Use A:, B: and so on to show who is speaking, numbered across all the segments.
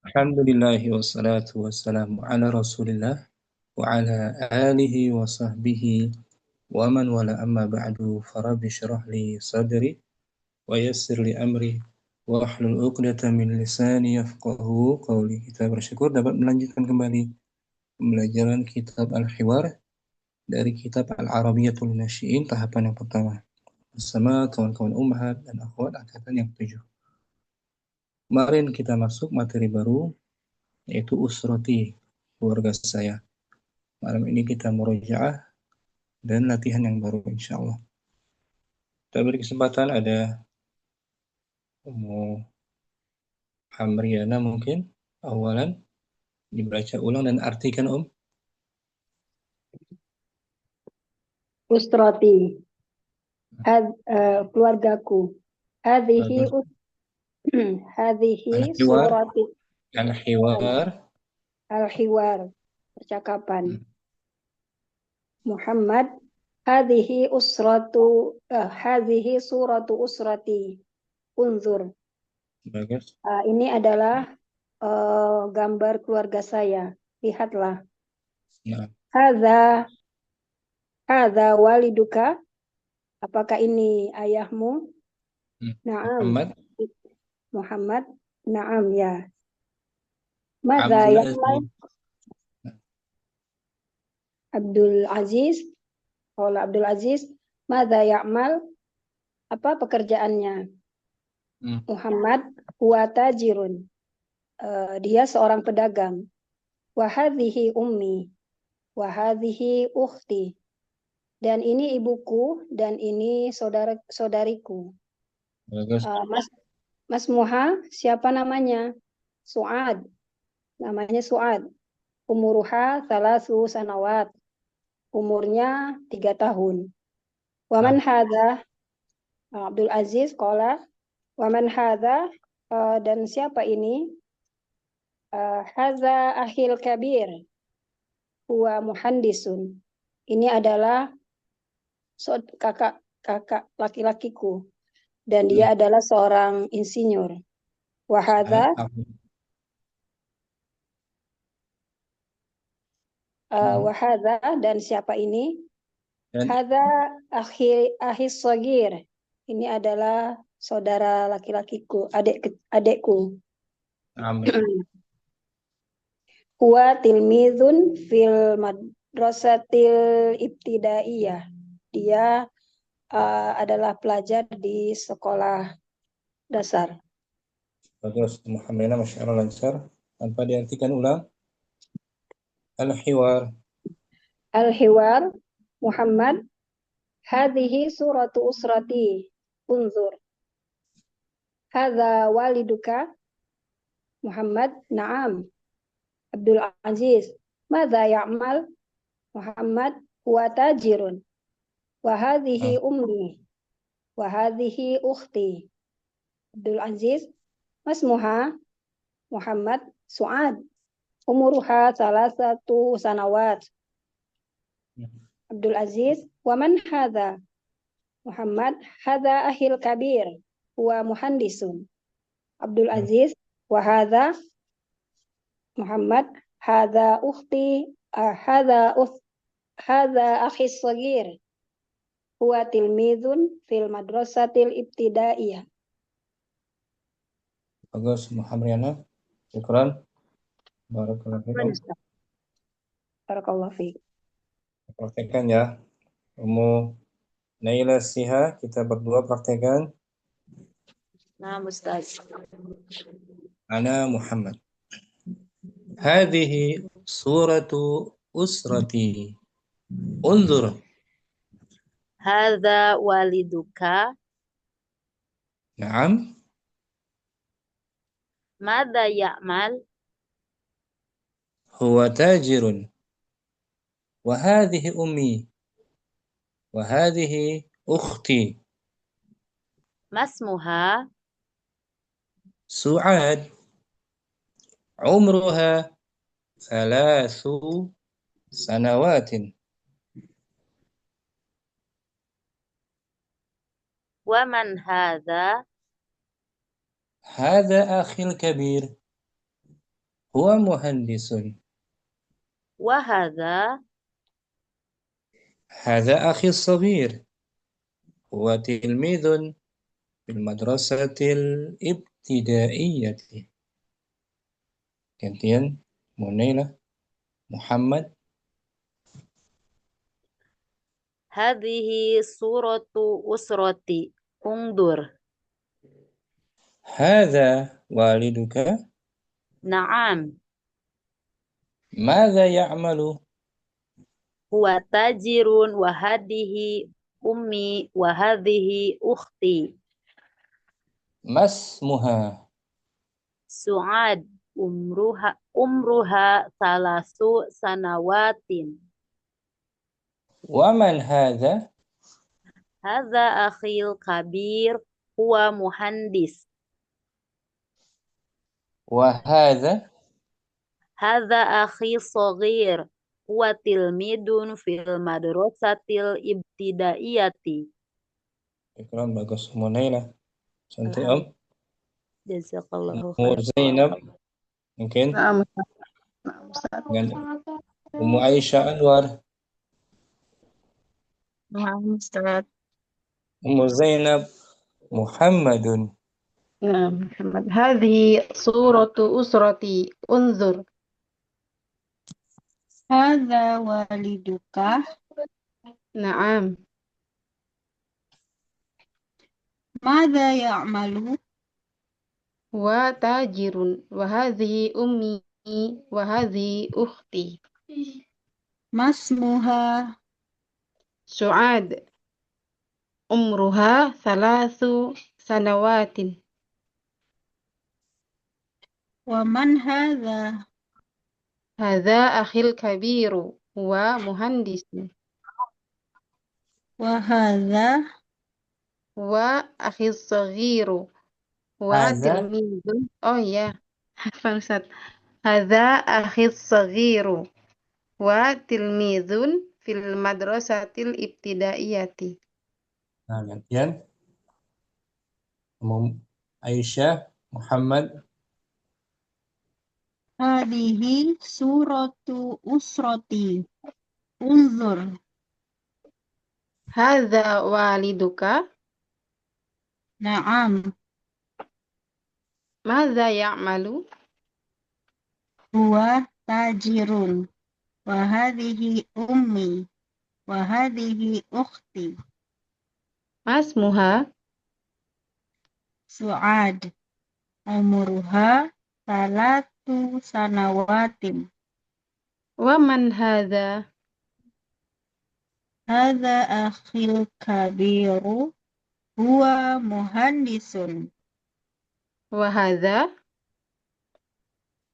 A: Alhamdulillah wassalatu wassalamu ala Rasulillah wa ala alihi wa sahbihi wa man wala amma ba'du farabbi syrah li sadri wa yassir li amri wa ahlul 'uqdatam min lisani yafqahu qawli. Kita bersyukur dapat melanjutkan kembali pembelajaran kitab Al-Hiwar dari kitab Al-Arabiyatul Nasyi'in tahapan yang pertama bersama kawan-kawan ummahat dan akhwat angkatan yang 7. Kemarin kita masuk materi baru yaitu usrati, keluarga saya. Malam ini kita murojaah dan latihan yang baru insyaallah. Kita beri kesempatan ada Ummu Hamriana mungkin awalan dibaca ulang dan artikan
B: Usrati, keluargaku. Hadhihi
A: Bagus.
B: hadhihi
A: Al-Hiwar,
B: surati
A: Al-Hiwar.
B: al-hiwar, percakapan. Muhammad, hadhihi suratu usrati. Unzur.
A: Bagus.
B: Ini adalah gambar keluarga saya. Lihatlah.
A: Nah,
B: Hadza waliduka. Apakah ini ayahmu? Naam.
A: Muhammad
B: Muhammad, naam ya. Madza
A: Abdul
B: ya'mal
A: Aziz.
B: Abdul Aziz? Qala Abdul Aziz, madza ya'mal? Apa pekerjaannya? Muhammad huwa tajirun. Dia seorang pedagang. Wa hadhihi ummi. Wa hadhihi ukhti. Dan ini ibuku dan ini saudariku.
A: Bagus.
B: Mas Muha, siapa namanya? Suad. Namanya Suad. Umuruha salasu sanawat. Umurnya 3 tahun. Waman hadha? Abdul Aziz qala, waman hadha? Dan siapa ini? Hadza akhil kabir. Huwa muhandisun. Ini adalah kakak laki-lakiku. Dan dia adalah seorang insinyur. Wahadha? Wahadha, dan siapa ini? Hadza ahis sagir. Ini adalah saudara laki-lakiku, adekku. Huwa tilmizun fil madrasatil ibtidaiyah. Dia adalah pelajar di sekolah dasar.
A: Bagus. Muhammadina masyaallah lancar. Tanpa diartikan ulang. Al-Hiwar.
B: Al-Hiwar, Muhammad, hadhihi suratu usrati. Unzur. Hadza waliduka? Muhammad, na'am. Abdul Aziz, madza ya'mal? Muhammad, huwa tajirun. Wa hadhihi ummi. Wa hadhihi ukhti. Abdul Aziz, masmuha? Muhammad, Suad. Umuruha salasatu sanawat. Abdul Aziz, wa man hadha? Muhammad, hadha ahil kabir. Huwa muhandisun. Abdul Aziz, wa hadha? Muhammad, hadha ukhti, hadha akhi sagir. Huwa tilmizun fil madrasatil ibtidaiyah.
A: Bagus, Muhammadina. Syukran. Barakallahu fiik.
B: Barakallahu fiik.
A: Praktekkan ya. Ummu Naila Siha, kita berdua praktekkan.
C: Nah, Ustaz.
A: Ana Muhammad. Hadhihi suratu usrati. Unzur.
C: Hadza waliduka.
A: Naam.
C: Madza ya'mal?
A: Huwa tajirun. Wa hadhihi ummi. Wa hadhihi ukhti.
C: Masmuha?
A: Su'ad. Umruha 3 sanawatin.
C: Wa man hadza?
A: Hadha akhil kabir. هو مهندس.
C: وهذا
A: هذا أخي الصغير، هو تلميذ في المدرسة الابتدائية. Gantian, Munayla, Muhammad.
C: هذه صورة أسرتي انظر.
A: هذا والدك.
C: نعم.
A: ماذا يعمل؟
C: هو تاجر وهذه أمي وهذه أختي.
A: ما اسمها؟
C: سعاد. عمرها 3 سنوات.
A: ومن هذا؟
C: هذا أخي الكبير هو مهندس.
A: وهذا؟
C: هذا أخي الصغير هو تلميذ في المدرسة الابتدائية.
A: Ikram bagus. Munayla. Cantik Om.
C: Alhamdulillah. Jazakallahu
A: Ummu
C: khair.
A: Zainab. Mungkin.
B: Naam, Ustaz. Naam, Ustaz.
A: Dengan Ummu Aisyah Anwar.
B: Naam, Ustaz.
A: Ummu Zainab Muhammadun.
B: Naam, Muhammad. Hadhihi suratu usrati. Unzur. Hadza waliduka. Naam. Madza ya'malu? Wa tajirun. Wa hadhihi ummi. Wa hadhihi ukhti. Masmuha Su'ad. Umruha 3 sanawatin. Wa man hadza? Hadza akhil kabiru. Wa muhandis. Wa hadza? Wa akhil saghiru. Wa
A: Hadza.
B: tilmidun. Oh ya, hafal Ustaz. Hadza akhil saghiru. Wa tilmidun fil madrasatil ibtidaiyati.
A: Nah, gantian. Ummu Aisyah Muhammad.
B: Hadihi suratu usrati. Unzur. Hadza waliduka. Naam. Madza ya'malu? Huwa tajirun. Wa hadhihi ummi. Wa hadhihi ukhti. Masmuha Su'ad. Umruha 3 sanawatin. Wa man hadza? Hadza akhil kabiru. Huwa muhandisun. Wa hadza?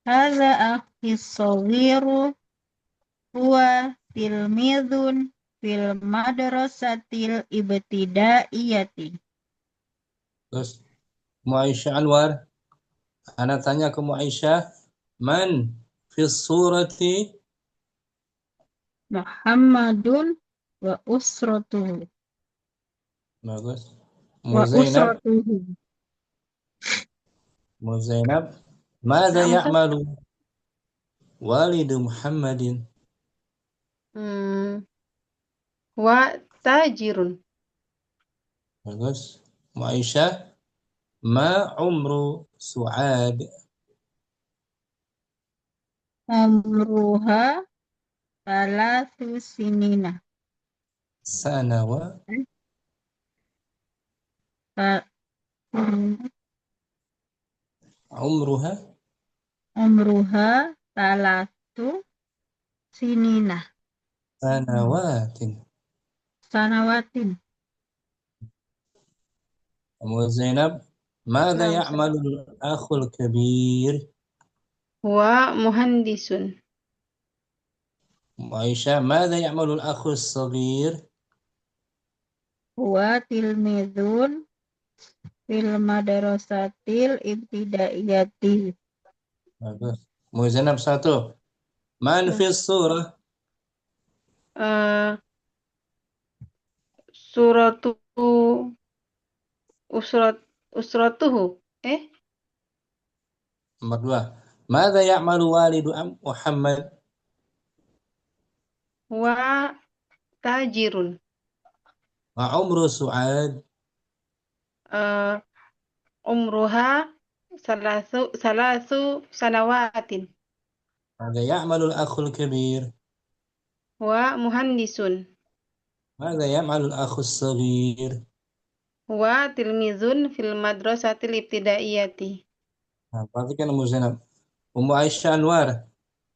B: Hadza akhis saghiru. Huwa tilmidun fil madrasatil ibtidaiyati.
A: Terus Ummu Aisyah Anwar. Ana tanya ke Ummu Aisyah. Man fi surati?
B: Muhammadun wa usratuhu.
A: Bagus.
B: Wa
A: Ummu Zainab.
B: usratuhu.
A: Ummu Zainab. Mada
B: Naam, Ustaz.
A: ya'malu walidu Muhammadin?
B: Wa tajirun.
A: Bagus. Ummu Aisyah. Ma umru Su'ad?
B: Amruha 3 sinina.
A: Sanawa.
B: Fa-
A: Umruha.
B: Amruha 3 sinina.
A: Sanawatin.
B: Sanawatin.
A: Ummu Zainab. Mada
B: Naam, Ustaz.
A: ya'malu al-akhul kabir?
B: Wa muhandisun.
A: Ummu Aisyah. Mada ya'malu al-akhul saghir?
B: Wa tilmidun fil madrasatil ibtidaiyati.
A: Bagus. Ummu Zainab satu. Man fi surah?
B: Eh, suratu usratuhu.
A: Nomor dua. Mada ya'malu walidu Muhammad?
B: Wa tajirun.
A: Ma umru Su'ad?
B: Eh, umruha salasu sanawatin.
A: Mada ya'malu al-akhul kabir?
B: Wa muhandisun.
A: Mada ya'malu al-akhus saghir?
B: Wa tilmizun fil madrasatil ibtidaiyati.
A: Nah, perhatikan Ummu Zainab. Ummu Aisyah Anwar.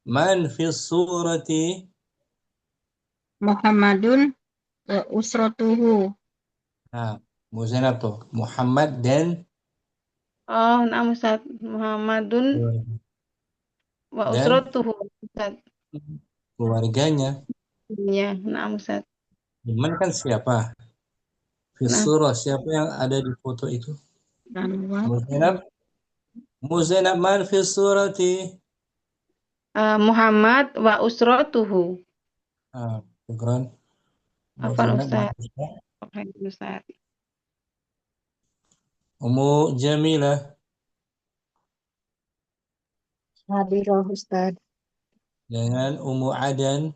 A: Man fi surati?
D: Muhammadun wa usratuhu.
A: Nah, Ummu Zainab tuh. Muhammad dan
B: Oh, nama Ustaz Muhammadun wa
A: dan
B: usratuhu. Ustaz.
A: keluarganya.
B: Ya, nama Ustaz.
A: Man kan siapa? Fi
B: Nah,
A: surah, siapa yang ada di foto itu?
D: Dan wa
A: Ummu Zainab. Ummu Zainab, man fi surati?
B: Muhammad wa usratuhu.
A: Ah, syukran. Ummu
B: Afan
A: Zainab,
B: Ustaz.
A: Ustaz.
B: Oke, Ustaz.
A: Ummu Jamilah.
C: Hadirah Ustaz.
A: Dengan Ummu Adan.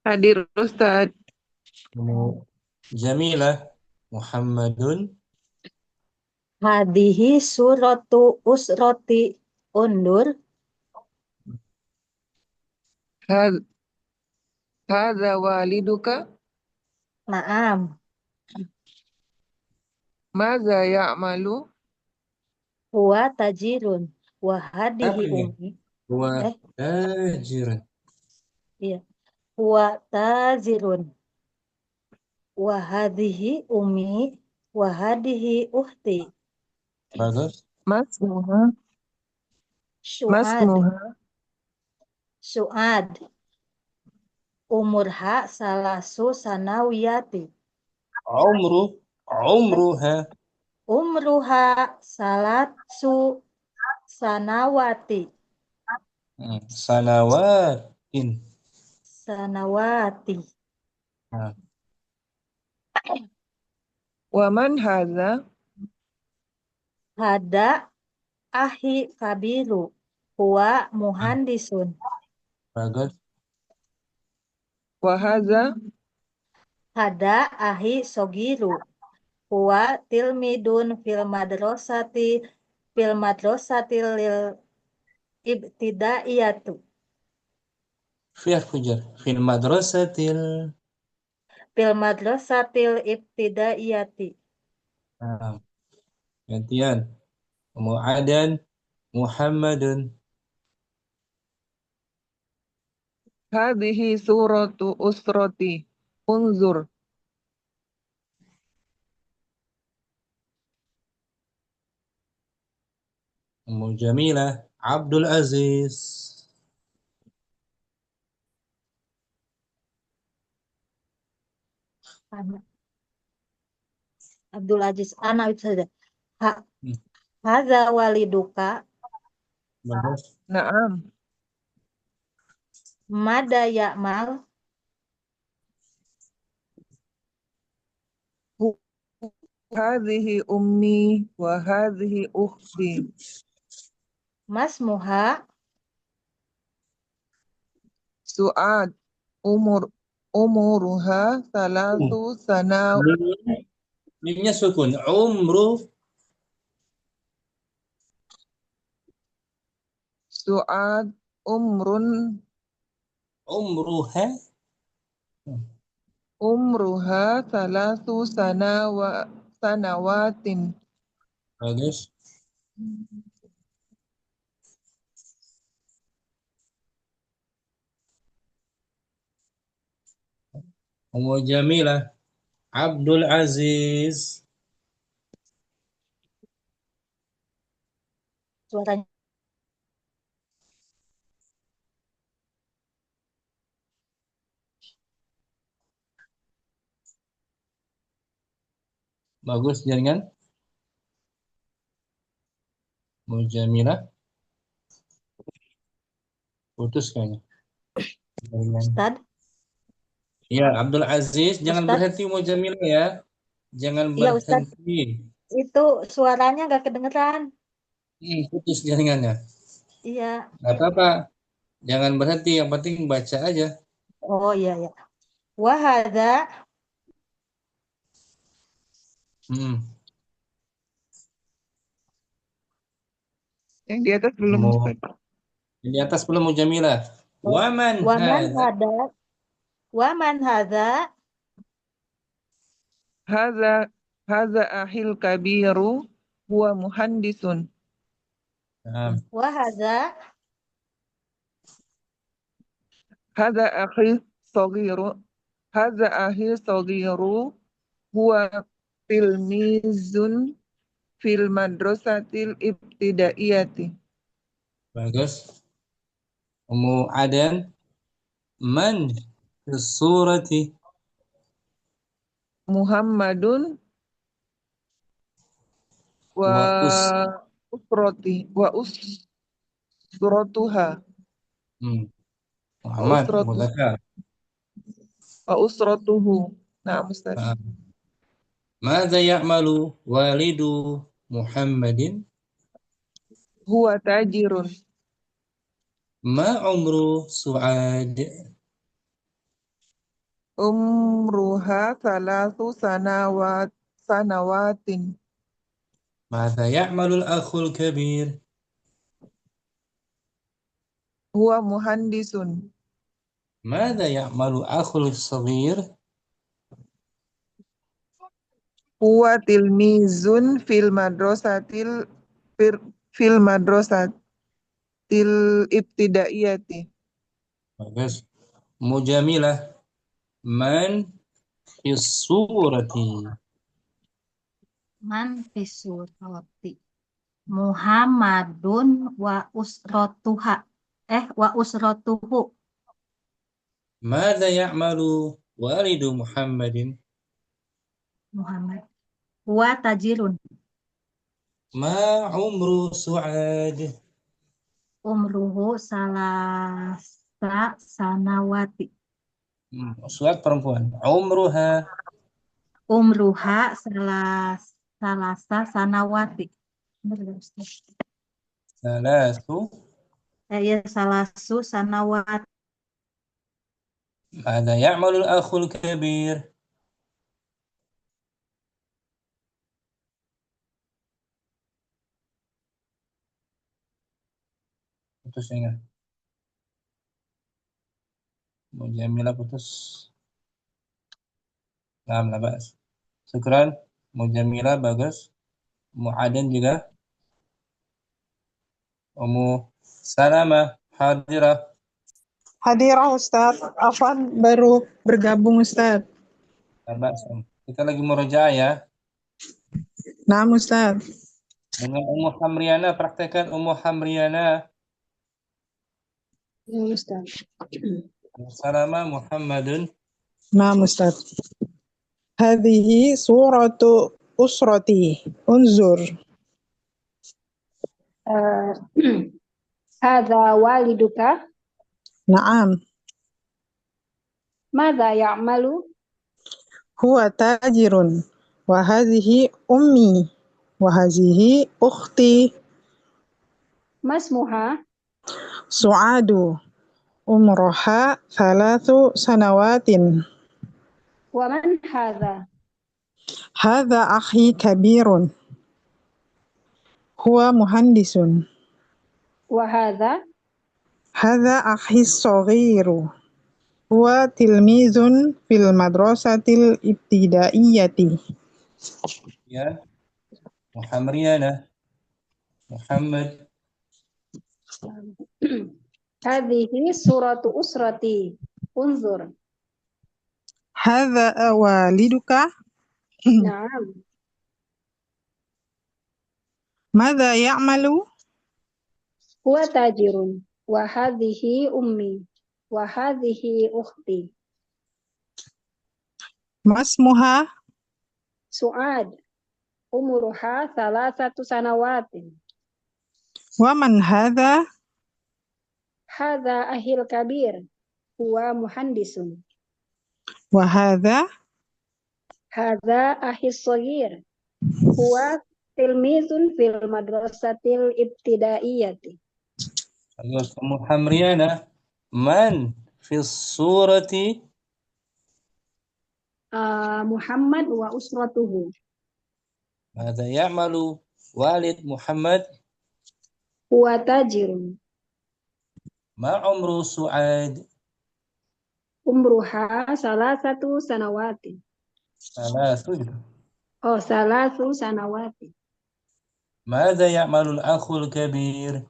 E: Hadir Ustaz.
A: Ummu Jamilah. Muhammadun.
C: Hadihi suratu usrati undur.
E: Had- Hadza waliduka.
C: Naam.
E: Maza ya'malu.
C: Huwa tajirun. Wa
A: Apa
C: hadihi
A: ini?
C: ummi.
A: Huwa
C: Eh,
A: tajiran.
C: iya. Huwa tajirun. Wa hadihi ummi. Wa hadihi uhti.
A: Bagus.
E: Masmuha.
C: Su'ad.
E: Masmuha.
C: Su'ad. Umurha salasu sanawiyati.
A: Umru. Umruha.
C: Umruha salatu sanawati.
A: Sanawatin.
C: Sanawati.
A: Nah,
E: Wa man hadza?
C: Hada ahi kabiru. Huwa muhandisun.
A: bagus.
E: Wa hadza?
C: Hada ahi sogiru. Huwa tilmidun fil madrasati lil ibtidaiyatu.
A: Fiah fujar. Fil madrasatil.
C: Fil madrasatil ibtidaiyati.
A: Nah, gantian. Mu'adan. Muhammadun.
E: Hadhihi suratu usrati. Unzur.
A: Ummu Jamilah. Abdul Aziz.
C: Abdul Aziz anak itu saja.
A: Hmm,
C: Hadza waliduka.
A: bagus.
E: Naam.
C: Mada ya'mal.
E: Hadhihi ummi wa hadhihi ukhti.
C: Masmuha.
E: Su'ad. Umuruha salasu sana.
A: Mimnya sukun. Umru.
E: Su'ad. Umrun.
A: Umruha.
E: Umruha salasu sanawatin.
A: Bagus. Ummu Jamilah. Abdul Aziz.
C: Suaranya.
A: Bagus jaringan. Ummu Jamilah. Putus kayaknya. Jaringan.
C: Ustad.
A: Ya, Abdul Aziz. Jangan
C: Ustad.
A: berhenti Ummu Jamilah ya. Jangan
C: Iya Ustad.
A: berhenti.
C: Itu suaranya nggak kedengeran.
A: Putus jaringannya.
C: Iya.
A: Nggak apa-apa. Jangan berhenti, yang penting baca aja.
C: Oh iya ya. Wahada
A: Hmm.
E: Yang di atas belum
A: Mau
E: Ustaz.
A: di atas belum Mujamilah. Waman
C: waman
A: hadza.
C: hada waman hada
E: Hadza hadza ahil kabiru huwa muhandisun.
A: Nah,
C: wahada
E: Hadza akhi sagiru. Hadza ahil sagiru huwa tilmizun fil madrasatil ibtidaiyati.
A: bagus. Ummu Adan. Man fi surati.
E: Muhammadun wa
A: Wa us.
E: wa usratuha
A: Hmm.
E: wa
A: Muhammad.
E: usratu
A: Mudzakkar.
E: wa usratuhu. Nah, Ustaz.
A: Nah. Madza ya'malu walidu Muhammadin?
E: Huwa tajirun.
A: Ma umru Su'ad?
E: Umruha salasu sanawatin.
A: Madza ya'malu al-akhul kabir?
E: Huwa muhandisun.
A: Madza ya'malu akhul saghir?
E: Huwa tilmizun fil madrasatil ibtidaiyati.
A: Bagus. Mujamilah. Man fi surati?
C: man fisurati Muhammadun wa usratuhu
A: Madza ya'malu walidu Muhammadin?
C: Muhammad wa tajirun
A: Ma umru Su'ad?
C: umruhu salasa sanawati
A: Su'ad perempuan. Umruha
C: umruha salasa sanawati. Bener gak, Ustaz?
A: salasu.
C: Ya salasu sanawati.
A: Madza ya'malu al-akhul kabir? Putus ingat. Mujamilah putus. Nah, labas. Syukran. Mujamilah bagus. Mu'adan juga. Ummu Salamah hadirah.
F: Hadirah Ustaz, Afan baru bergabung Ustaz.
A: Labas. Kita lagi murojaah ya.
F: Nah Ustaz.
A: Dengan Ummu Hamriana, praktekkan Ummu Hamriana.
B: Ya Ustaz.
A: Salamah Muhammadun.
F: Nah Ustaz. Hadhihi suratu usrati. Unzur.
B: Hadza waliduka.
F: Naam.
B: Madza ya'malu?
F: Huwa tajirun. Wa hadhihi ummi. Wa hadhihi ukhti.
B: Masmuha?
F: Su'adu. Umroha thalathu sanawatin.
B: Wa man hadza?
F: Hadha akhi kabirun. Huwa muhandisun.
B: Wa hadza?
F: Hadha akhi saghiru. Huwa tilmizun fil madrasatil ibtidaiyati.
A: Ya. Muhamriana. Muhammad.
B: Hadhihi suratu usrati. Unzur.
F: Hadha waliduka.
B: Naam.
F: Madza ya'malu?
B: Huwa tajirun. Wa hadhihi ummi. Wa hadhihi ukhti.
F: Masmuha?
B: Su'ad. Umuruha salasatu sanawatin.
F: Wa man hadha?
B: Hadza ahil kabir. Huwa muhandisun.
F: Wa hadha?
B: Hadza ahis saghir. Huwa
G: tilmizun fil madrasatil ibtidaiyati.
A: Bagus. Ummu Hamriana, man fi surati?
G: Muhammad wa usratuhu.
A: Mada ya'malu walid Muhammad?
G: Huwa tajirun.
A: Ma umru Su'ad?
G: Umruha salasatu sanawati.
A: Salasu.
G: Salasu sanawati.
A: Mada ya'malu al-akhul kabir?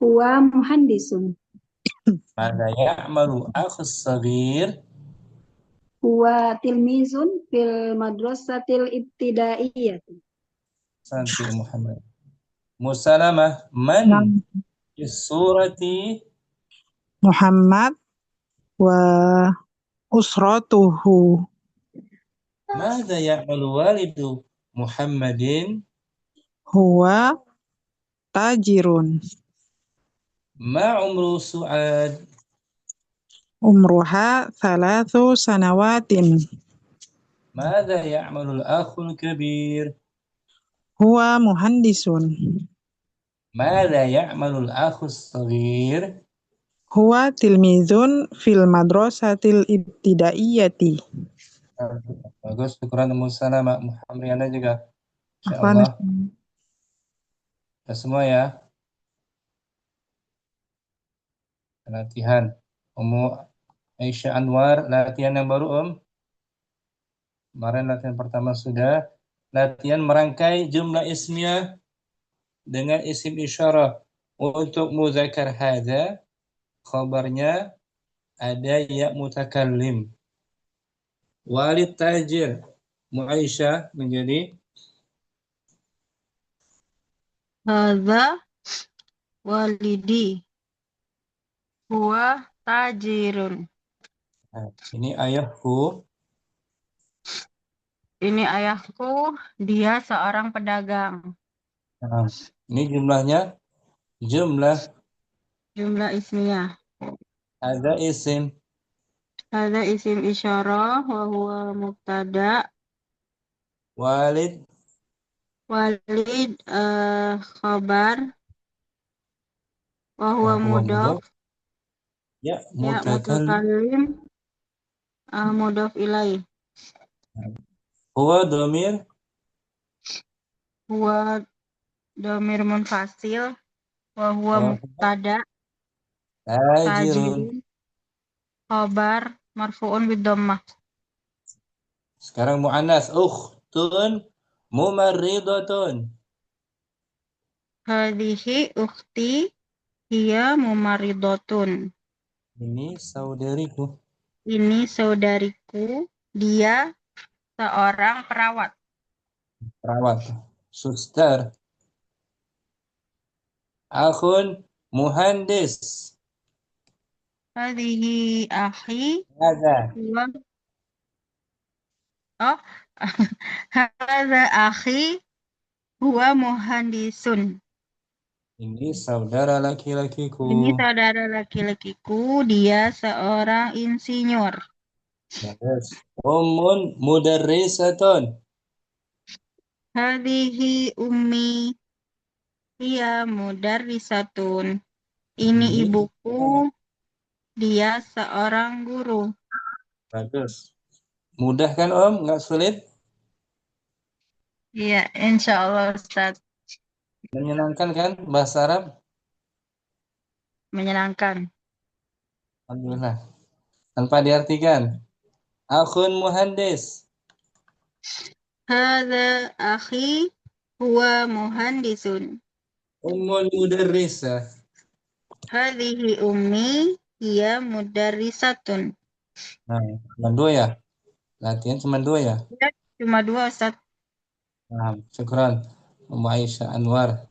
G: Huwa muhandisun.
A: Mada ya'malu akhus saghir?
G: Huwa tilmizun fil madrasatil ibtidaiyati.
A: Santi Muhammad. Musalamah, man
F: Nam
A: fi surati?
F: Muhammad wa usratuhu.
A: Mada ya'malu walidu Muhammadin?
F: Huwa tajirun.
A: Ma umru Su'ad?
F: Umruha thalathu sanawatin.
A: Mada ya'malu al-akhul kabir?
F: Huwa muhandisun.
A: Mada ya'malu al-akhus saghir?
F: Huwa tilmizun fil madrasatil ibtidaiyati.
A: Bagus, syukuran Ummu Salamah. Muhamriana juga.
F: Afwan.
A: Insyaallah. Kita semua ya. Latihan. Ummu Aisyah Anwar, latihan yang baru Kemarin latihan pertama sudah. Latihan merangkai jumlah ismiyah dengan isim isyarah. Untuk muzakkar hadza, khabarnya ada ya mutakallim. Walid tajir. Muaisyah menjadi
D: Hadza walidi. Huwa tajirun.
A: Ini ayahku.
D: Ini ayahku, dia seorang pedagang.
A: Nah, ini jumlahnya jumlah
D: Jumlah ismiyah.
A: ada isim.
D: Ada isim isyarah wa huwa mubtada.
A: Walid
D: Walid khabar wa huwa mudhaf.
A: Ya
D: Ya mutakallim mudhaf ilaih.
A: Huwa dhamir
D: Huwa dhamir munfasil wa huwa mubtada.
A: tajirun.
D: Tajirun khabar marfu'un bidhammah.
A: Sekarang muannas ukhtun mumarridatun.
D: Hadhihi ukhti hiya mumarridatun.
A: Ini saudariku.
D: Ini saudariku, dia seorang perawat.
A: Perawat. Suster. Akhun muhandis.
D: Hadhihi akhi
A: Ada.
D: huwa hadza akhi huwa muhandisun.
A: Ini saudara laki-lakiku.
D: Ini saudara laki-lakiku, dia seorang insinyur.
A: Bagus. Ummun mudarrisatun.
D: Hadhihi ummi hiya mudarrisatun. Ini ibuku, dia seorang guru.
A: Bagus. Mudah kan nggak sulit?
D: Iya, insya Allah Ustaz.
A: Menyenangkan kan bahasa Arab?
D: Menyenangkan.
A: Alhamdulillah. Tanpa diartikan. Akhun muhandis.
D: Hadza akhi huwa muhandisun.
A: Ummul mudarrisah.
D: Hadhihi ummi hiya mudarrisatun.
A: Nah, cuma dua ya? Latihan cuma dua ya?
D: Ya, cuma dua Ustaz.
A: Nah, syukran. Ummu Aisyah Anwar.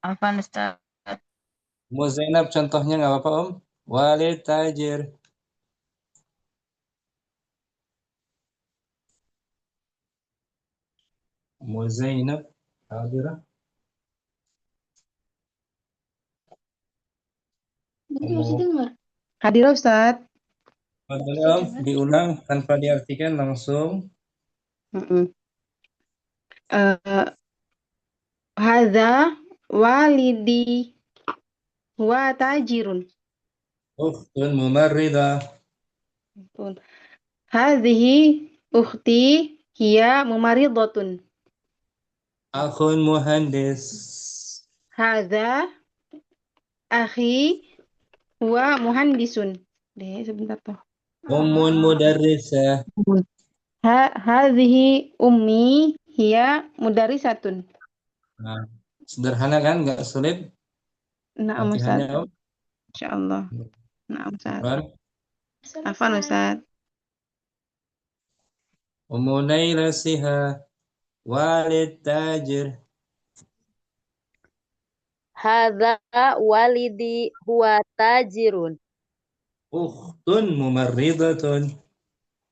D: Afwan Ustaz.
A: Ummu Zainab contohnya nggak apa-apa Walid tajir. Ummu Zainab. Hadirah.
B: Hadir Ustaz.
A: Diulang tanpa diartikan langsung.
B: Mm-mm. Hadza walidi huwa tajirun.
A: Ukhtun mumarridah.
B: Hadhihi ukhti hiya mumaridhatun.
A: Akhun muhandis.
B: Hadza akhi huwa muhandisun. Deh, sebentar tuh.
A: Ummun mudarrisah.
B: Hadhihi ummi hiya mudarrisatun.
A: Nah, sederhana kan, nggak sulit
B: Na'am
A: latihannya,
B: Ustaz.
A: Om?
B: Insyaallah. Na'am Ustaz.
A: Syukran.
B: Afwan Ustaz.
A: Ummu nailasiha walid tajir.
H: Hadza walidi huwa tajirun.
A: Ukhtun mumarridatun.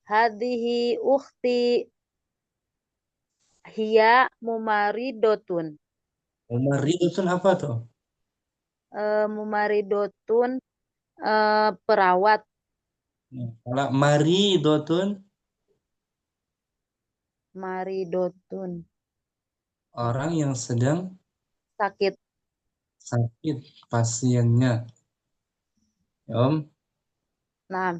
H: Hadhihi ukhti hiya mumaridotun.
A: Mumarridatun apa tuh?
H: Mumaridotun perawat.
A: Kalau maridotun,
H: Maridotun
A: orang yang sedang
H: sakit.
A: sakit pasiennya. Ya, Om.
H: Nah,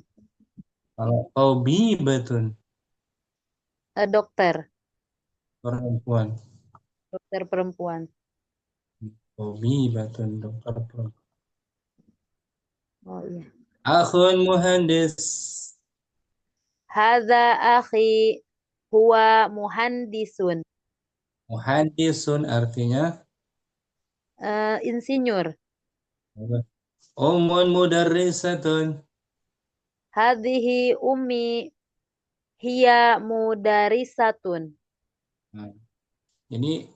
A: Kalau tabibatun,
H: dokter
A: perempuan.
H: perempuan.
A: Tabibatun, dokter perempuan.
H: Oh iya.
A: Akhun muhandis.
H: Hadza akhi huwa muhandisun.
A: Muhandisun artinya
H: Insinyur.
A: Ummun mudarrisatun.
H: Hadhihi ummi hiya mudarisatun.
A: Nah, ini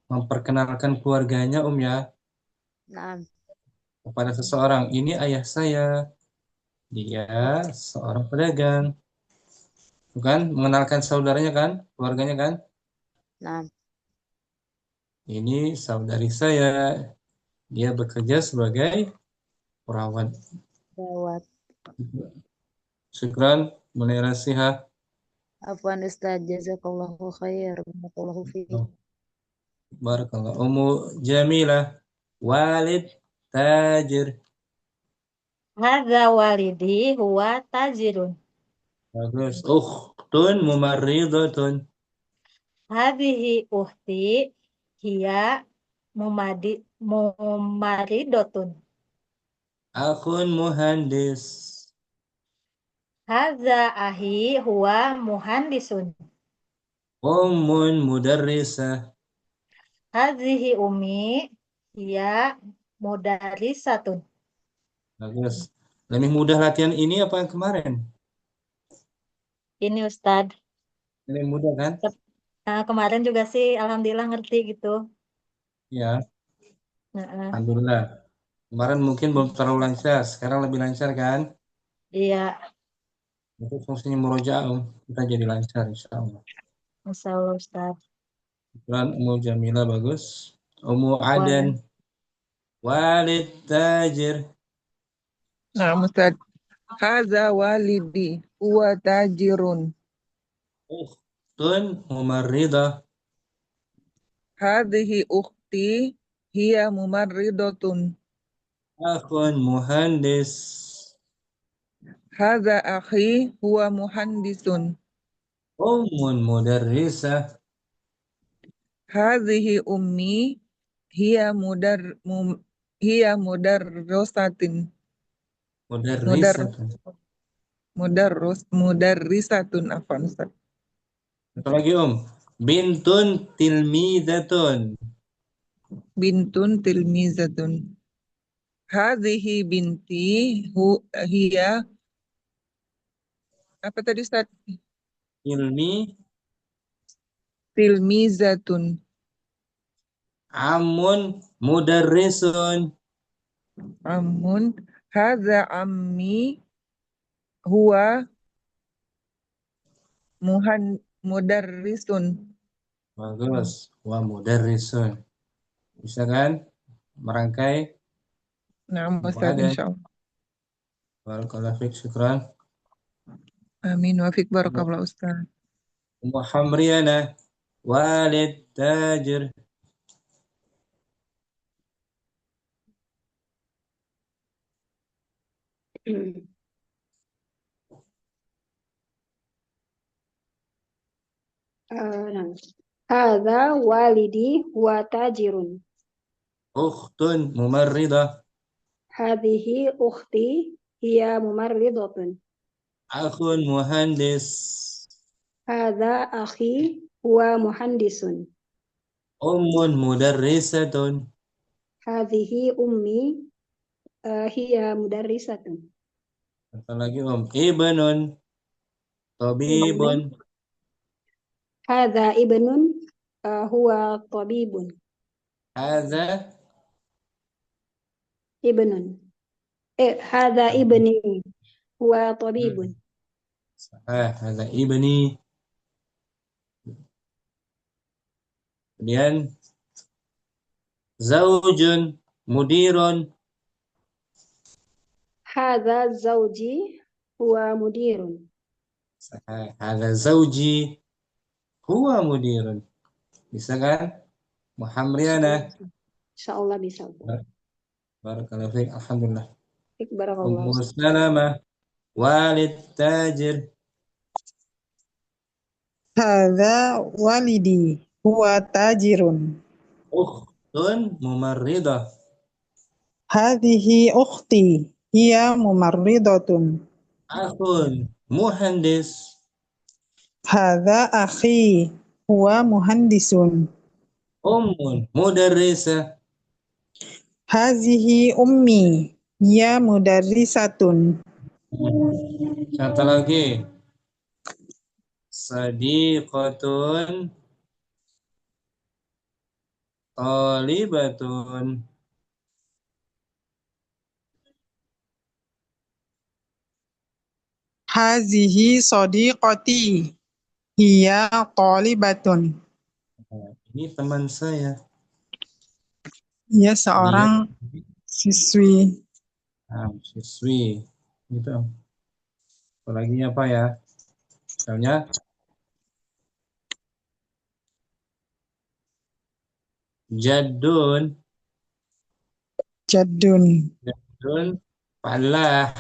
A: memperkenalkan keluarganya, Om, ya,
H: Nah,
A: kepada seseorang. Ini ayah saya. Dia seorang pedagang. Bukan mengenalkan saudaranya kan, keluarganya kan?
H: nah,
A: Ini saudari saya. Dia bekerja sebagai perawat.
H: perawat.
A: Syukran, munirasihah.
H: Afwan Ustaz, jazakallahu khair. Barakallahu fiik.
A: Barakallah. Ummu Jamilah, walid tajir.
C: Hadza walidi huwa tajirun.
A: Bagus. Ukhtun mumarridatun.
C: Hadhihi ukhti hiya mumaridotun.
A: Akhun muhandis.
C: Hadza ahi huwa muhandisun.
A: Ummun mudarrisah.
C: Hadhihi ummi hiya mudarisatun.
A: Bagus. Lebih mudah latihan ini apa yang kemarin?
C: Ini Ustadz.
A: Lebih mudah kan?
C: Nah, kemarin juga sih alhamdulillah ngerti gitu.
A: Ya,
C: Nah,
A: alhamdulillah. Kemarin mungkin belum terlalu lancar, sekarang lebih lancar kan?
C: iya,
A: Itu fungsinya murojaah, kita jadi lancar insya Allah.
C: Insya Allah Ustadz.
A: Dan Ummu Jamila bagus. Ummu Adan, walid tajir.
E: Nah, Ustaz. Hadza walidi huwa tajirun.
A: Ukhtun mumarridah.
E: Hadhihi ukhti hiya mumarridatun.
A: Akhun muhandis.
E: Hadza akhi huwa muhandisun.
A: Ummun mudarrisah.
E: Hadhihi ummi hiya mudarrisatin.
A: Mudarrisatun.
E: Mudarrisatun afwan Ustaz.
A: Apa lagi Om? Bintun tilmidatun.
E: Bintun tilmizatun. Hadhihi binti hiya apa tadi Ustaz?
A: Ilmi.
E: Tilmizatun.
A: Amun mudarrisun.
E: Amun hadza ammi huwa mudarrisun.
A: Bagus. Wa mudarrisun. Bisa kan? Merangkai.
E: Nah, Ustaz
A: Ada.
E: insyaallah.
A: Barakallahu fiik, syukran.
E: Amin wa fiik barakallahu Ustaz.
A: Ummu Hamriyana, walid tajir.
G: Nah. Hadza walidi huwa tajirun.
A: Ukhtun mumarridah.
G: Hadhihi ukhti hiya mumarridatun.
A: Akhun muhandis.
G: Hadza akhi huwa muhandisun.
A: Ummun mudarrisatun.
G: Hadhihi ummi hiya mudarrisatun.
A: Satu lagi Ibnun tabibun.
G: Hadza ibnun huwa tabibun.
A: Hadza
G: Ibnun. Hadza ibni huwa tabibun.
A: hadza ibni. Kemudian zaujun mudirun.
G: Hadza zawji huwa mudirun.
A: Hadza zauji huwa mudirun. Bisa kan? Muhamriana.
G: Insyaallah bisa.
A: Barakallahu fiik. Alhamdulillah.
G: Barakallahu.
A: Ummu Salamah walid tajir.
F: Hadza walidi huwa tajirun.
A: Ukhtun mumarridah.
F: Hadhihi ukhti hiya mumarridatun.
A: Akhun muhandis.
F: Hadza akhi huwa muhandisun.
A: Ummun mudarrisah.
F: Hazihi ummi hiya mudarrisatun.
A: Satu lagi. Sadiqatun talibatun.
F: Hazihi sadiqati hiya talibatun.
A: Ini teman saya.
F: Ia seorang siswi.
A: Siswi. Gitu. Apalagi apa ya? Misalnya Jadun.
F: Jadun.
A: Jadun falah.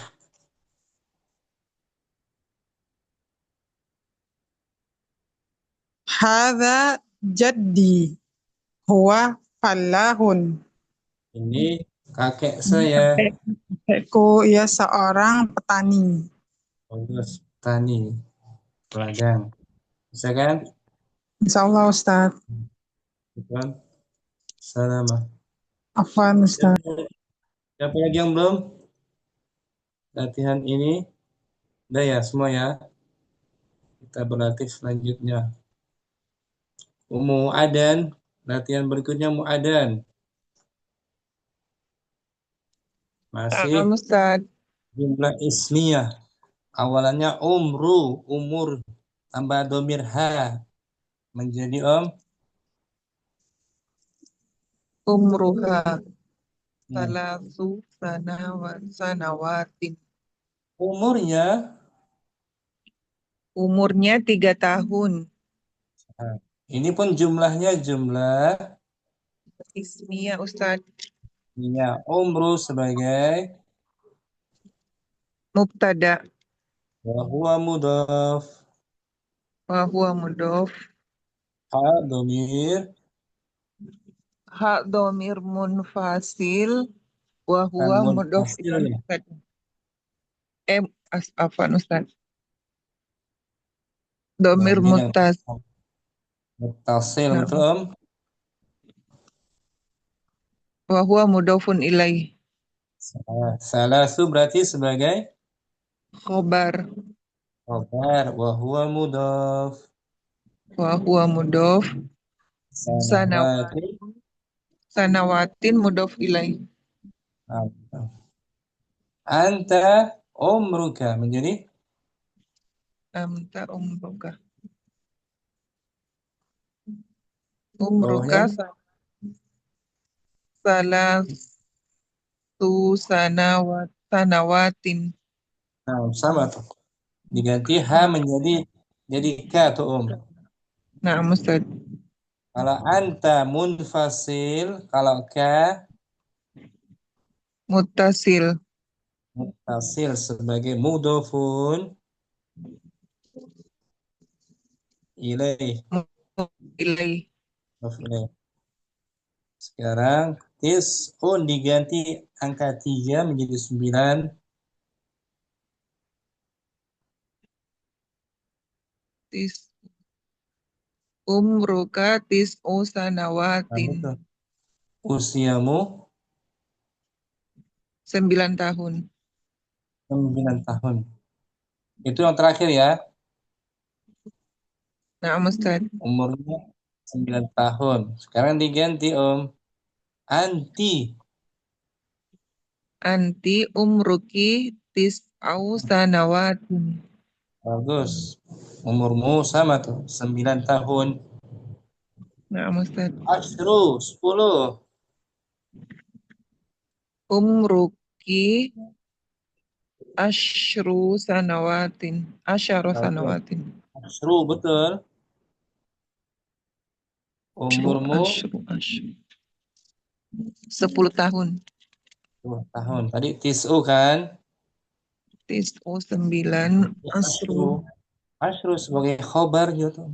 F: Hadza jaddi huwa fallahun.
A: Ini kakek saya.
F: Kakekku ia seorang petani.
A: Terus tani. Ladang. Bisa kan?
F: Insyaallah Ustaz.
A: Bukan? Salamah.
F: Afwan Ustaz.
A: Siapa lagi yang belum? Latihan ini. Udah ya semua ya. Kita berlatih selanjutnya. Mu'adan. Latihan berikutnya mu'adan. Masih
E: Ustaz.
A: jumlah ismiyah. Awalannya umur. Tambah domir ha. Menjadi
E: Umruha salasu sanawatin. Umurnya 3 tahun.
A: Ini pun jumlahnya jumlah
E: Ismiyah Ustaz.
A: Umru sebagai
E: Mubtada.
A: wa huwa mudhaf.
E: Wa huwa mudhof.
A: Ha domir.
E: Ha domir munfasil. Wa huwa mudhof ilaih. Afwan Ustaz. Domir muttasil.
A: Muttasil itu
E: Wa huwa mudhofun ilaih.
A: Salasu berarti sebagai
E: Khobar.
A: wa huwa mudhaf.
E: Wa huwa mudhof. Sanawatin mudhof ilaih.
A: Anta umruka menjadi
E: Anta umruka. Umruka salasu sanawatin.
A: Sama tuh. Diganti ha menjadi ka tuh
E: Nah, Ustaz.
A: Kalau anta munfasil, kalau ka
E: Muttasil.
A: Muttasil sebagai mudhofun ilaih.
E: Ilai.
A: Mudhof ilaih. Sekarang tis'un diganti angka 3 menjadi 9.
E: Tis umruka tis'u
A: Nah,
E: sanawatin.
A: betul. Usiamu
E: 9 tahun.
A: 9 tahun. Itu yang terakhir ya.
E: Na'am Ustaz.
A: Umurnya 9 tahun. Sekarang diganti Om. Anti.
E: Anti umruki tis'au sanawatin.
A: Bagus. Umurmu sama tuh. 9 tahun.
E: Na'am Ustaz.
A: Asyru. 10.
E: Umruki asyru sanawatin. Asyara
A: Bagus.
E: sanawatin.
A: Asyru betul. Umurmu
E: Asyru. 10 tahun.
A: 10 tahun. Tadi tis'u kan?
E: Tis'u 9 asyru.
A: Asyru sebagai khobar gitu.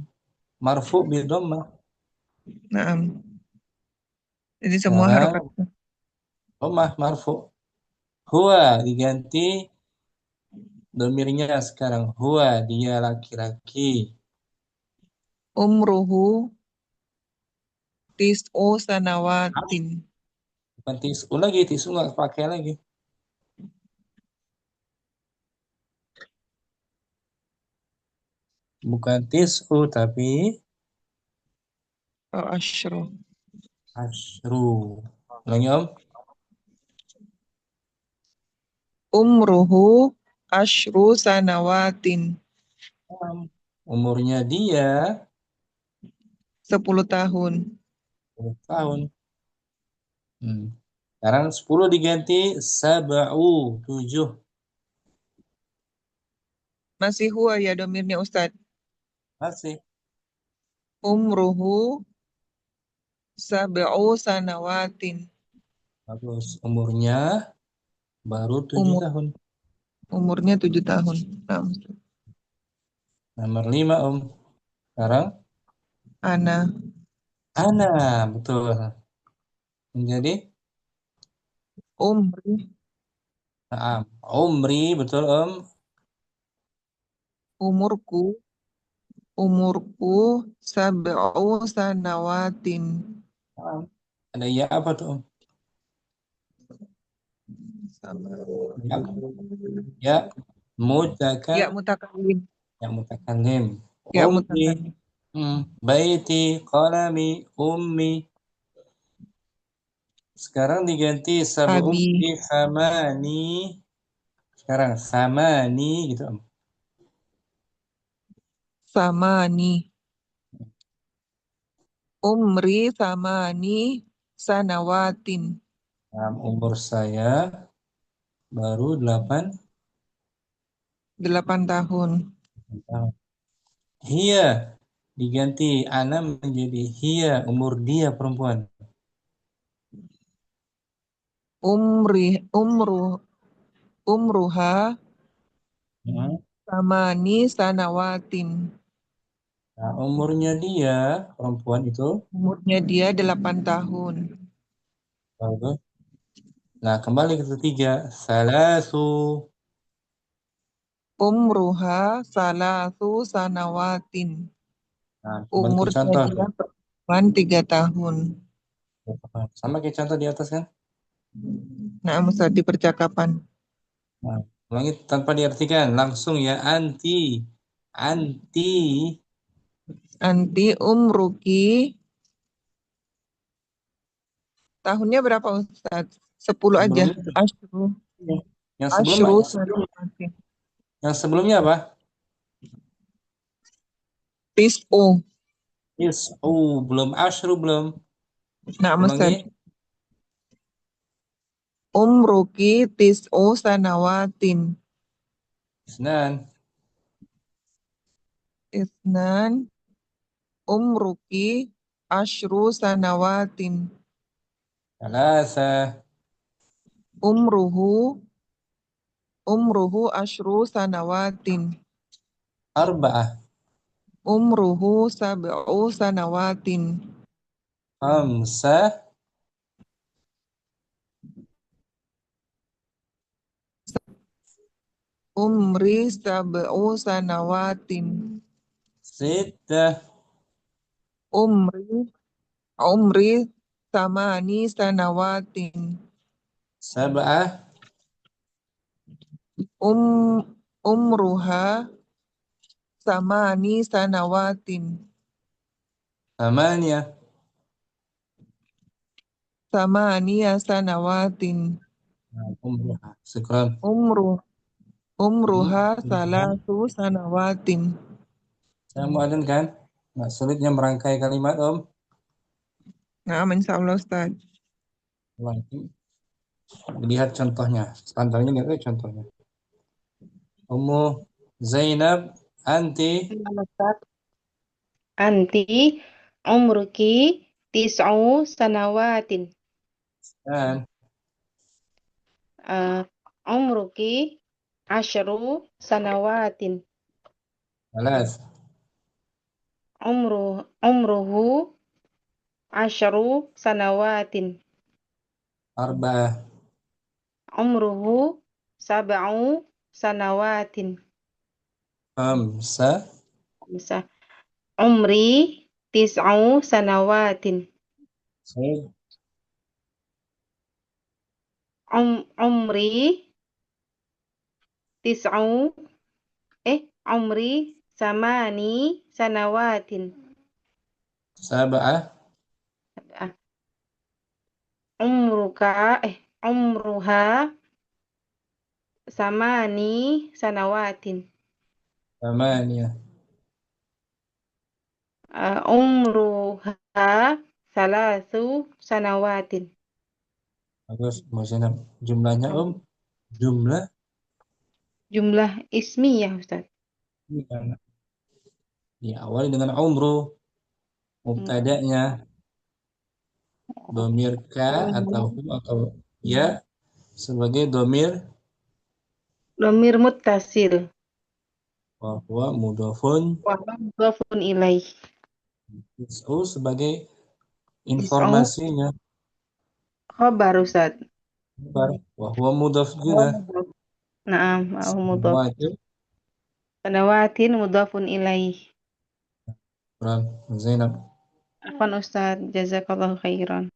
A: Marfu bi dhammah.
E: Na'am. Jadi semua
A: Sekarang
E: harokat.
A: dhammah marfu. Huwa diganti domirnya sekarang. Huwa dia laki-laki.
E: Umruhu tis'u sanawatin.
A: Bukan tis'u lagi. Tis'u nggak pakai lagi. Bukan tis'u tapi
E: Oh, asyru.
A: asyru. Ulangi Om.
E: Umruhu asyru sanawatin.
A: Umurnya dia
E: 10 tahun.
A: 10 tahun. Sekarang 10 diganti sab'u, 7.
E: Masih huwa ya domirnya Ustaz.
A: Masih.
E: Umruhu sab'u sanawatin.
A: Bagus. Umurnya baru 7 tahun.
E: Umurnya 7 tahun. Nah, Ustaz.
A: Nomor 5 Om. Sekarang
E: Ana.
A: betul. Menjadi
E: Umri.
A: umri betul Om.
E: Umurku sab'u sanawatin.
A: Ada ya apa tuh Om? Ya
E: Ya mutakalim.
A: mutakalim.
E: Ya
A: Ummi,
E: mutakalim.
A: baiti, qalami, ummi. Sekarang diganti sab'u
E: Abi.
A: bi samani. Sekarang samani gitu Om.
E: Samani. Umri samani sanawatin.
A: Umur saya baru 8
E: tahun.
A: tahun. Hia diganti ana menjadi hia, umur dia perempuan.
E: Umruha samani sanawatin.
A: Nah, umurnya dia perempuan itu
E: Umurnya dia 8 tahun.
A: bagus. Nah, kembali ke ketiga, salasu.
E: Umruha salasu sanawatin.
A: Nah, kembali ke
E: Umurnya
A: contoh
E: dia
A: tuh.
E: perempuan 3 tahun.
A: Sama kayak contoh di atas kan?
E: Nah, Ustaz di percakapan.
A: Nah, ulangi tanpa diartikan, langsung ya anti.
E: Anti umruki tahunnya berapa Ustaz? 10 aja.
A: Sebelumnya
E: Asyru.
A: yang
E: Asyru
A: sebelumnya
E: sanawatin.
A: yang sebelumnya apa?
E: Tis'u.
A: Belum asyru belum.
E: Nah, Ustaz.
A: Ulangi.
E: Umruki tis'u sanawatin. Isnan. Umruki asyru sanawatin.
A: Salasa.
E: Umruhu Umruhu asyru sanawatin.
A: Arba'ah.
E: Umruhu sab'u sanawatin.
A: Khamsa.
E: Umri sab'u sanawatin.
A: Sittah.
E: Umri samani sanawatin.
A: Sab'ah.
E: Umruha samani sanawatin.
A: Thamaniyah.
E: Samaniya sanawatin.
A: Umruha. Syukran.
E: Umruha
A: Ini,
E: salasu sanawatin.
A: saya muadzin kan? Nggak sulitnya merangkai kalimat, Om.
E: Nah, insyaallah Ustaz.
A: Lihat contohnya. Standarnya lihat contohnya. Ummu Zainab, anti.
B: Anti umruki tis'u sanawatin.
A: Dan
B: Umruki asyru sanawatin.
A: alas.
B: Umruhu asyru sanawatin.
A: Arba'ah.
B: Umruhu sab'u sanawatin.
A: Khamsa.
B: Bisa. Umri tis'u sanawatin.
A: Saya
B: Umri tis'u umri samani sanawatin.
A: sab'ah.
B: Umruha samani sanawatin.
A: Thamaniyah.
B: Umruha salasu sanawatin.
A: Bagus, Mbak Zainab. Jumlahnya, Om. Jumlah
B: Jumlah ismiyah, Ustaz.
A: ini kan diawali dengan umru. Mubtada'nya domir ka atau hu atau ya sebagai domir
B: Domir muttasil.
A: wa huwa mudhafun.
B: Wa mudhafun ilaih.
A: Tis'u sebagai
B: Tis'u
A: informasinya.
B: khabar, Ustaz.
A: Wa huwa mudhaf juga.
B: Naam, mudhaf.
A: Semua itu
B: Sanawatin mudhafun ilaih.
A: Quran Zainab.
B: Afwan Ustaz, jazakallahu khairan.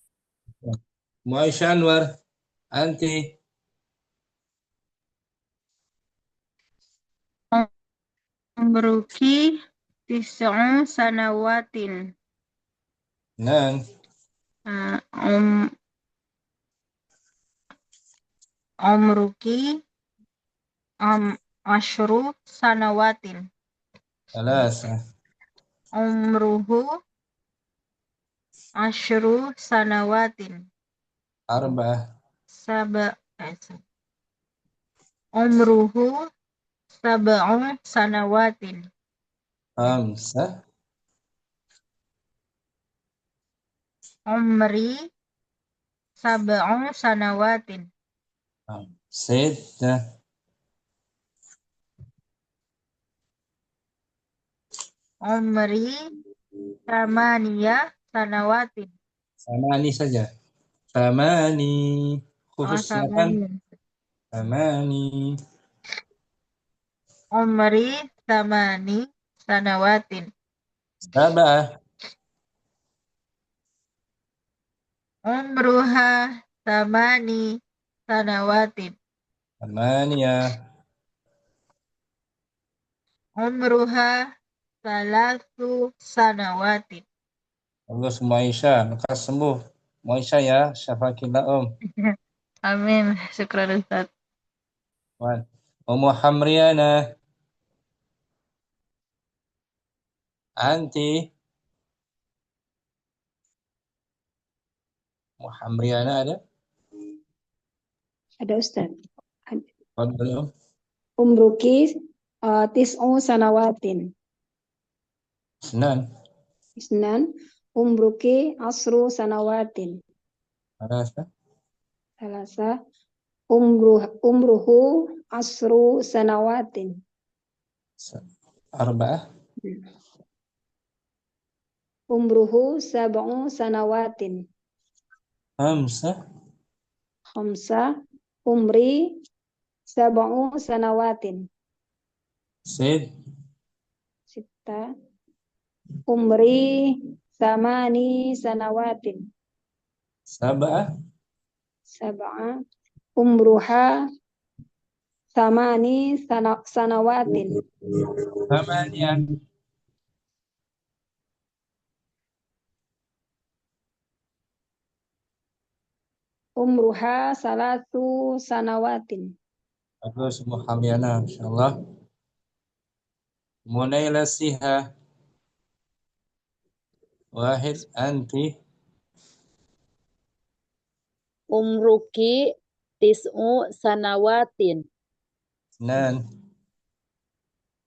A: Muaisyah Anwar, anti.
D: Umruki tis'u sanawatin.
A: Nang.
D: Umruki asyru sanawatin.
A: Salasa.
D: Umruhu asyru sanawatin.
A: Arba'ah.
D: Umruhu sab'u sanawatin.
A: Khamsa.
D: Umri sab'u sanawatin.
A: Sittah.
D: Umri samaniya sanawatin.
A: Samani saja. Samani. Khusus silakan. Samani.
D: Umri samani sanawatin.
A: Sab'ah.
D: Umruha samani sanawatin.
A: Thamaniyah.
D: Umruha salasu sanawatin.
A: Bagus Muaisyah, lekas sembuh. Muaisyah ya, syafakillah Om.
D: Amin. Syukran Ustaz.
A: Ummu Hamriana. Anti. Ummu Hamriana ada?
G: Ada Ustaz.
A: Fadhal Om.
G: Umruki tis'u sanawatin.
A: Isnan.
G: Isnan. Umruki asru sanawatin.
A: Salasa.
G: Salasa. Umruhu asru sanawatin.
A: Arba'ah.
G: Umruhu sab'u sanawatin.
A: Khamsah.
G: Khamsa. Umri sab'u sanawatin.
A: Sid.
G: Sita. Umri samani sanawatin.
A: Sab'ah.
G: Sab'a. Umruha samani sanawatin.
A: Thamaniyah.
G: Umruha salatu sanawatin.
A: Bagus, Muhammadana, insyaallah. Munaila Siha. Wahid, anti.
H: Umruki tis'u sanawatin.
A: Nan.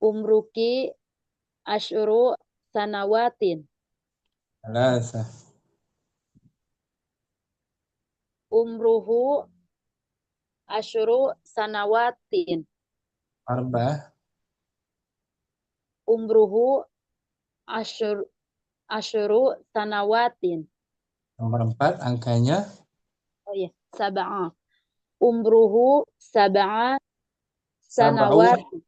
H: Umruki asyru sanawatin.
A: Thalatha.
H: Umruhu asyru sanawatin.
A: Arba'ah.
H: Umruhu asyru sanawatin.
A: Nomor 4 angkanya.
H: Oh iya, sab'a. Umruhu sab'a
A: Sab'u.
H: sanawatin.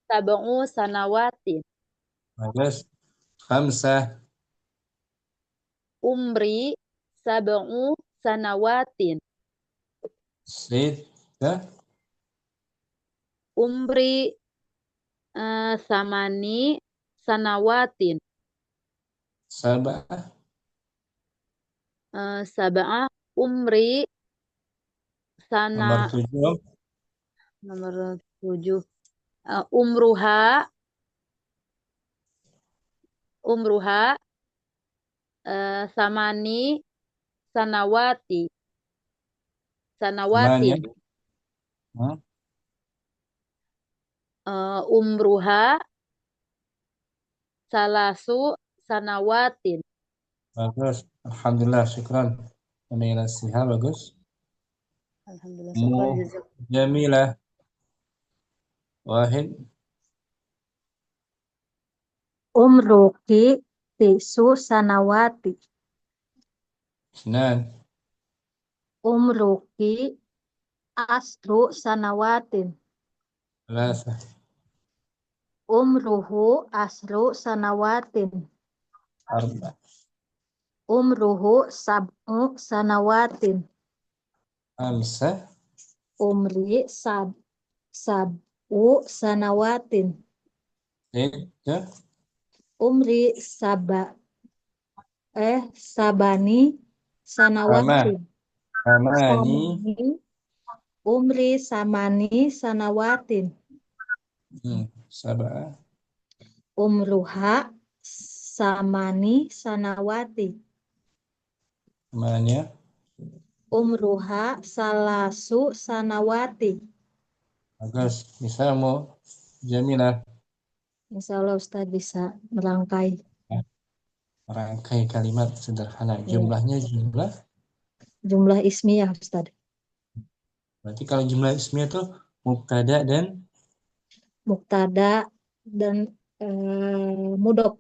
H: Sab'u sanawatin.
A: Bagus. Khamsah.
H: Umri sab'u sanawatin.
A: Sittah.
H: Umri samani sanawatin.
A: Sab'ah.
H: Sab'a umri
A: Nomor 7.
H: nomor 7. Umruha samani sanawatin.
A: Samania.
H: Umruha salasu sanawatin.
A: Bagus. Alhamdulillah, syukran. Munaila Siha, bagus.
H: Alhamdulillah, syukran jazakallah.
A: Jamilah. Wahid.
C: Umruki tisu sanawati.
A: Isnan.
C: Umruki asru sanawatin.
A: Thalatha.
C: Umruhu asru sanawatin.
A: Arba'ah.
C: Umruhu sab'u sanawatin.
A: Khamsah.
C: Umri sab'u sanawatin.
A: Sittah.
C: Umri sabani sanawatin.
A: Samani.
C: Umri samani sanawatin.
A: Sab'ah.
C: Umruha samani sanawati.
A: Samania.
C: Umruha salasu sanawati.
A: Bagus. Bisa mau Jamilah
C: Insya Allah Ustadz bisa merangkai.
A: merangkai kalimat sederhana.
C: Iya.
A: Jumlahnya
C: Jumlah ismiyah Ustadz.
A: berarti kalau jumlah ismiyah itu mubtada dan
C: Muktada dan mudok.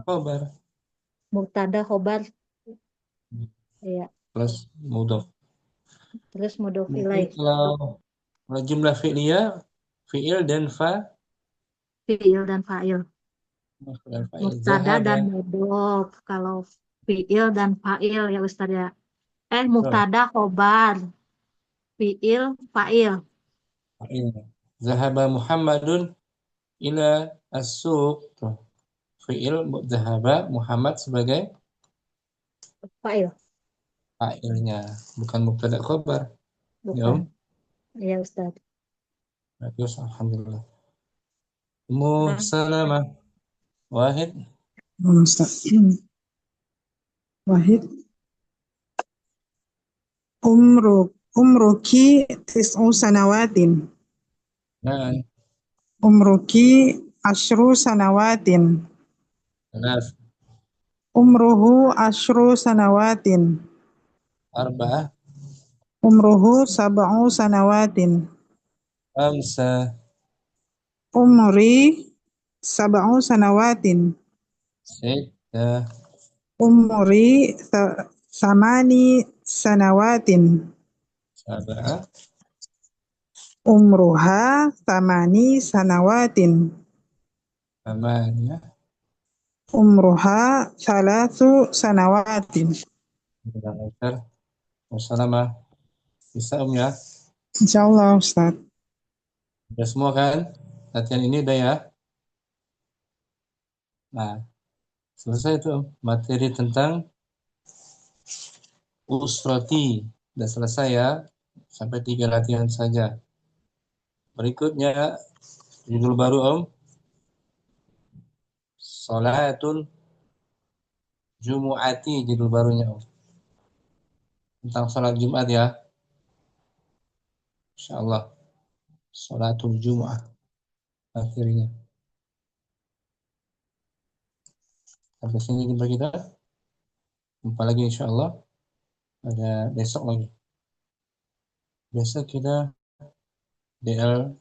A: khobar
C: Muktada khobar. Iya.
A: plus mudhof.
C: Terus mudok
A: Mungkin
C: ilaih.
A: kalau jumlah fi'liyah, fi'il dan
C: Fi'il dan fa'il. Muktada
A: Zahaba.
C: dan mudok. Kalau fi'il dan fa'il ya Ustadz ya. Muktada khobar. Fi'il fa'il.
A: Zahaba Muhammadun ila as-suq. Tuh. Fi'il zahaba Muhammad sebagai
C: Fa'il.
A: fa'ilnya, bukan mubtada khobar.
C: Bukan. Iya Ustadz.
A: Bagus, alhamdulillah. Ummu Salamah. Wahid.
F: Ustaz. Wahid. Umruki tis'u sanawatin.
A: Nan.
F: Umruki asyru sanawatin.
A: Salas.
F: Umruhu asyru sanawatin.
A: Arba'ah.
F: Umruhu sab'u sanawatin.
A: Khamsa.
F: Umri sab'u sanawatin.
A: Sitta.
F: Umri samani sanawatin.
A: Sab'a.
F: Umruha samani sanawatin.
A: Thamaniya.
F: Umruha thalathu sanawatin.
A: Wassalamah. Bisa ya?
F: Insyaallah Ustaz.
A: Udah semua kan? Latihan ini udah ya? Nah, selesai tuh materi tentang usrati. Udah selesai ya? Sampai 3 latihan saja. Berikutnya, judul baru Om. Sholatul Jumu'ati, judul barunya Om. Tentang sholat Jumat ya. InsyaAllah. Sholatul Jumu'ah. Akhirnya. Sampai sini jumpa kita. Jumpa lagi insyaAllah. Ada besok lagi. Besok kita DL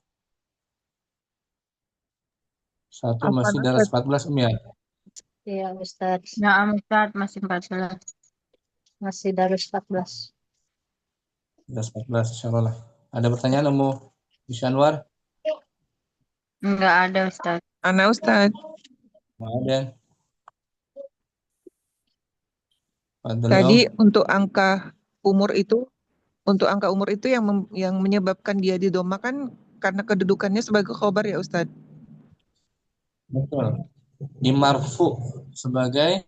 A: 1 masih daras 14 Om ya.
H: Ya Ustaz,
D: Nah, Ustaz masih 14.
H: masih darus 14.
A: Daras 14 insyaAllah. Ada pertanyaan Om Bisa Anwar?
D: Enggak ada Ustaz.
E: Ana Ustaz.
A: Nggak ada. Fadli Om.
E: Tadi untuk angka umur itu yang menyebabkan dia didomakan karena kedudukannya sebagai khobar ya Ustaz.
A: Betul. Dimarfu sebagai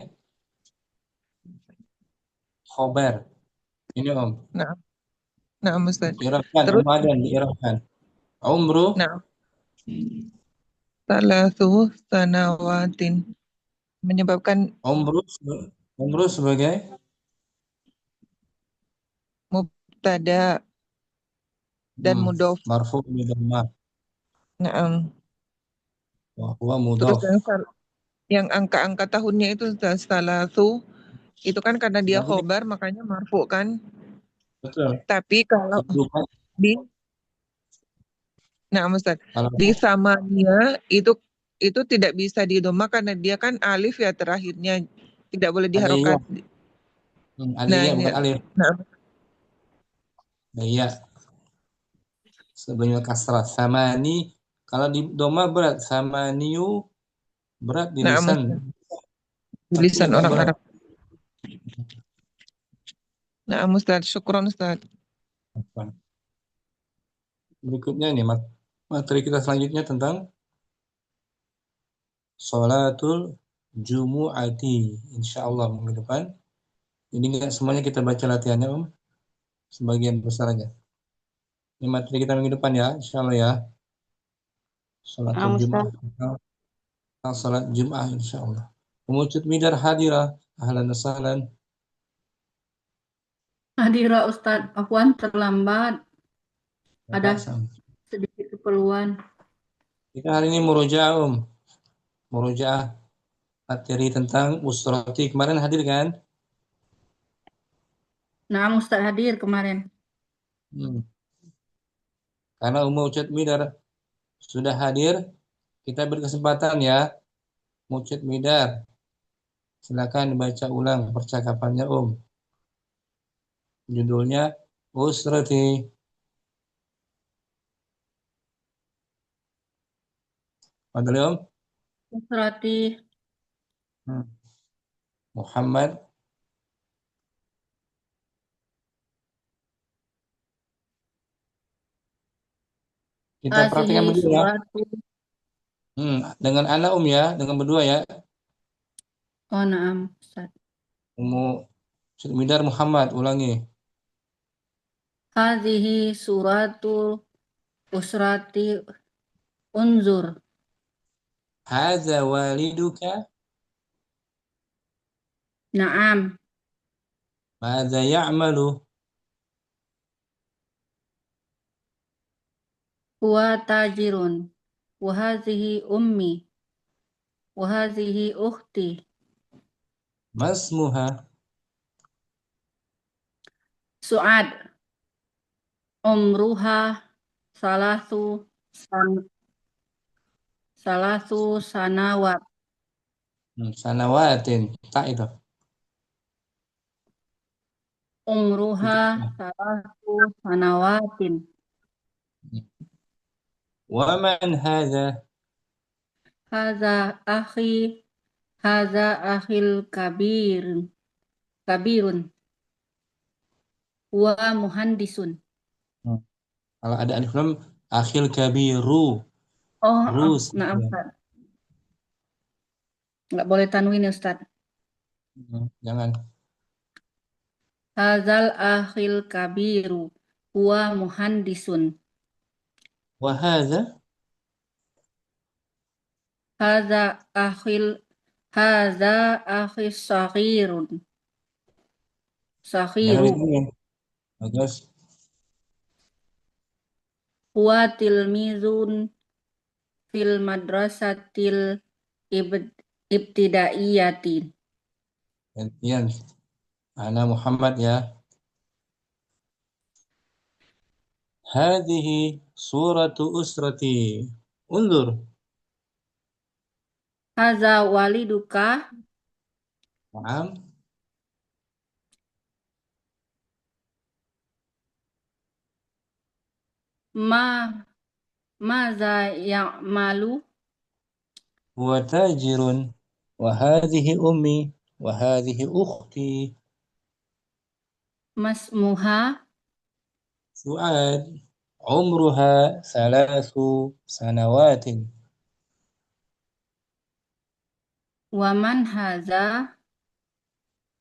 A: khobar. Ini Om.
E: Nah, Ustaz.
A: Diirafkan,
E: Terus,
A: Ramadan diirafkan. Umru
E: nah, salasu sanawatin menyebabkan
A: umru sebagai
E: mubtada dan mudhof.
A: marfu bi dhammah.
E: Nah,
A: Wa huwa
E: terus
A: mudhaf.
E: yang angka-angka tahunnya itu salasu itu kan karena dia
A: Tapi-
E: khobar makanya marfu kan.
A: Betul.
E: Tapi kalau
A: Kedudukan
E: Ustaz,
A: kalau
E: di samania itu tidak bisa didoma karena dia kan alif ya terakhirnya, tidak boleh diharokat.
A: aliyah
E: ini.
A: bukan alif.
E: Nah,
A: Iya. Sebelumnya kasrah. Samani kalau di doma berat. Samaniyu berat di
E: nah,
A: lisan.
E: tulisan
A: Tapi
E: orang
A: berat.
E: Arab. Nah, Ustaz, syukron Ustaz.
A: Berikutnya ini materi kita selanjutnya tentang sholatul jumu'ati. InsyaAllah minggu depan. Ini enggak semuanya kita baca latihannya Om. Sebagian besar aja. Ini materi kita minggu depan ya. InsyaAllah ya. Sholatul Jum'ah. Salat Jum'ah insyaAllah. Pemucut midar hadirah. Ahlan wa sahlan.
I: Hadira Ustadz, Afwan terlambat. Ada sedikit keperluan.
A: Kita hari ini murojaah Om. Murojaah materi tentang usrati. Kemarin hadir kan?
I: Nah, Ustadz hadir kemarin.
A: Karena Mucit Midar sudah hadir, kita berkesempatan ya. Mucit Midar. Silakan dibaca ulang percakapannya Om. Judulnya Usrati. Padahal Om?
I: Usrati.
A: Muhammad. Kita praktekkan berdua. Dengan anak ya, dengan berdua ya.
I: Oh, naam, Ustaz.
A: Midar Muhammad, ulangi.
I: Hadhihi suratul usrati unzur.
A: Hadza waliduka.
I: Naam.
A: Madza ya'malu.
I: Huwa tajirun. Wa hadhihi ummi. Wa hadhihi ukhti.
A: Masmuha.
I: Su'ad. umruha salasu san, salasu sanawat.
A: Sanawatin. Tak itu.
I: Umruha salasu sanawatin.
A: Waman hadha?
I: Haza akhil kabirun. Wa muhandisun.
A: Kalau ada alif lam, akhil kabiru.
I: Oh,
A: Rus.
I: nah, Ustaz. Nggak boleh tanwin ya, Ustaz.
A: Jangan.
I: Hazal akhil kabiru. Wa muhandisun.
A: Wahadha?
I: Haza akhis saghirun.
A: Jangan
I: Saghiru.
A: ditanwin. Bagus.
I: Huwa tilmizun fil madrasatil ibtidaiyati.
A: Gantian. Ana Muhammad ya. Hadhihi suratu usrati. Undur.
I: Haza waliduka.
A: Naam.
I: Maza ya'malu.
A: Huwa tajirun. Wa hadhihi ummi. Wa hadhihi ukhti.
I: Masmuha.
A: Su'ad. Umruha 3 sanawatin.
I: Waman haza.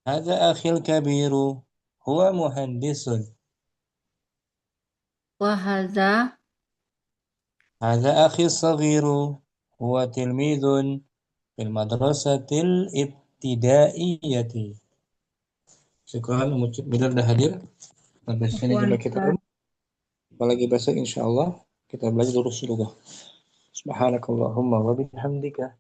A: Hadha akhil kabiru. Huwa muhandisun.
I: Wahaza.
A: Hadha akhi saghiru. Huwa tilmidun fil madrasatil ibtidaiyati. Syukran bila dah hadir. Sampai sini jumpa kita. Apalagi besok insyaallah kita belajar terus lugah. Subhanakallahumma wa bihamdika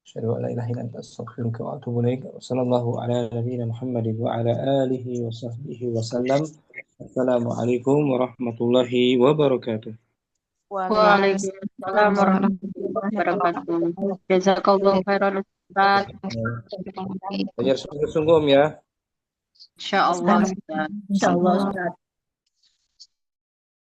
A: asyhadu an la ilaha illa anta astaghfiruka wa atubu ilaik. Wassallallahu ala nabiyyina Muhammadin wa ala alihi wa sahbihi wa sallam. Assalamualaikum warahmatullahi wabarakatuh.
D: Waalaikumsalam warahmatullahi wabarakatuh. Jazakallahu khairan Ustaz.
A: Belajar sungguh-sungguh ya.
D: Insyaallah Ustaz.
I: Insyaallah, Ustaz.